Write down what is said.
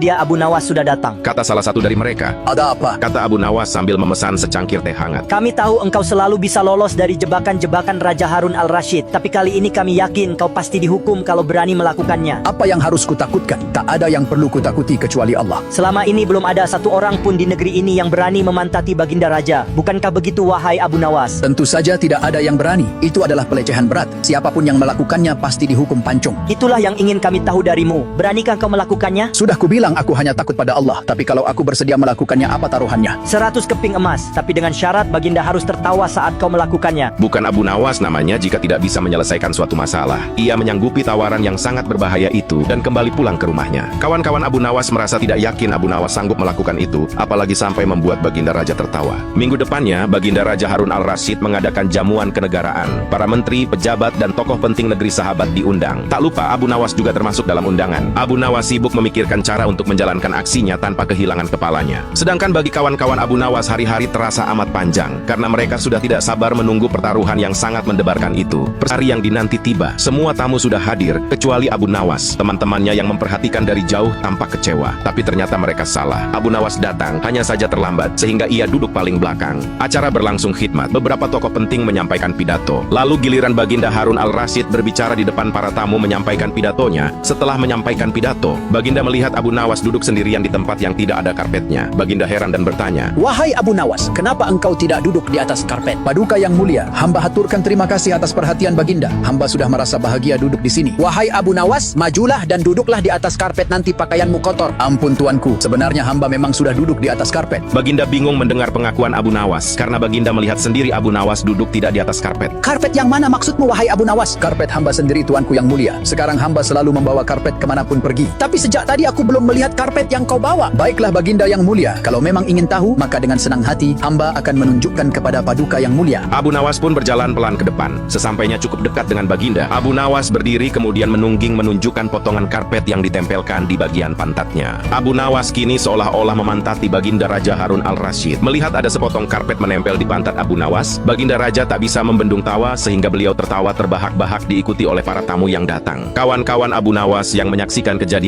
Dia Abu Nawas sudah datang. Kata salah satu dari mereka. Ada apa? Kata Abu Nawas sambil memesan secangkir teh hangat. Kami tahu engkau selalu bisa lolos dari jebakan-jebakan Raja Harun al-Rashid. Tapi kali ini kami yakin kau pasti dihukum kalau berani melakukannya. Apa yang harus kutakutkan? Tak ada yang perlu kutakuti kecuali Allah. Selama ini belum ada satu orang pun di negeri ini yang berani memantati Baginda Raja. Bukankah begitu wahai Abu Nawas? Tentu saja tidak ada yang berani. Itu adalah pelecehan berat. Siapapun yang melakukannya pasti dihukum pancung. Itulah yang ingin kami tahu darimu. Beranikah kau melakukannya? Sudah kubilang aku hanya takut pada Allah. Tapi kalau aku bersedia melakukannya, apa taruhannya? 100 keping emas. Tapi dengan syarat Baginda harus tertawa saat kau melakukannya. Bukan Abu Nawas namanya jika tidak bisa menyelesaikan suatu masalah. Ia menyanggupi tawaran yang sangat berbahaya itu dan kembali pulang ke rumahnya. Kawan-kawan Abu Nawas merasa tidak yakin Abu Nawas sanggup melakukan itu, apalagi sampai membuat Baginda Raja tertawa. Minggu depannya, Baginda Raja Harun al-Rashid mengadakan jamuan kenegaraan. Para menteri, pejabat, dan tokoh penting negeri sahabat diundang. Tak lupa Abu Nawas juga termasuk dalam undangan. Abu Nawas sibuk memikirkan cara untuk menjalankan aksinya tanpa kehilangan kepalanya. Sedangkan bagi kawan-kawan Abu Nawas, hari-hari terasa amat panjang karena mereka sudah tidak sabar menunggu pertaruhan yang sangat mendebarkan itu. Hari yang dinanti tiba. Semua tamu sudah hadir kecuali Abu Nawas. Teman-temannya yang memperhatikan dari jauh tampak kecewa, tapi ternyata mereka salah. Abu Nawas datang hanya saja terlambat sehingga ia duduk paling belakang. Acara berlangsung khidmat. Beberapa tokoh penting menyampaikan pidato. Lalu giliran Baginda Harun al-Rashid berbicara di depan para tamu menyampaikan pidatonya. Setelah menyampaikan pidato, Baginda melihat Abu Nawas duduk sendirian di tempat yang tidak ada karpetnya. Baginda heran dan bertanya, Wahai Abu Nawas, kenapa engkau tidak duduk di atas karpet? Paduka yang mulia, hamba haturkan terima kasih atas perhatian Baginda. Hamba sudah merasa bahagia duduk di sini. Wahai Abu Nawas, majulah dan duduklah di atas karpet, nanti pakaianmu kotor. Ampun tuanku, sebenarnya hamba memang sudah duduk di atas karpet. Baginda bingung mendengar pengakuan Abu Nawas karena Baginda melihat sendiri Abu Nawas duduk tidak di atas karpet. Karpet yang mana maksudmu wahai Abu Nawas? Karpet hamba sendiri tuanku yang mulia. Sekarang hamba selalu membawa karpet kemanapun pergi. Tapi sejak tadi aku belum melihat karpet yang kau bawa. Baiklah Baginda yang mulia, kalau memang ingin tahu, maka dengan senang hati hamba akan menunjukkan kepada Paduka yang mulia. Abu Nawas pun berjalan pelan ke depan. Sesampainya cukup dekat dengan Baginda, Abu Nawas berdiri kemudian menungging menunjukkan potongan karpet yang ditempelkan di bagian pantatnya. Abu Nawas kini seolah-olah memantati Baginda Raja Harun al-Rashid. Melihat ada sepotong karpet menempel di pantat Abu Nawas, Baginda Raja tak bisa membendung tawa sehingga beliau tertawa terbahak-bahak diikuti oleh para tamu yang datang. Kawan-kawan Abu Nawas yang menyaksikan kejadian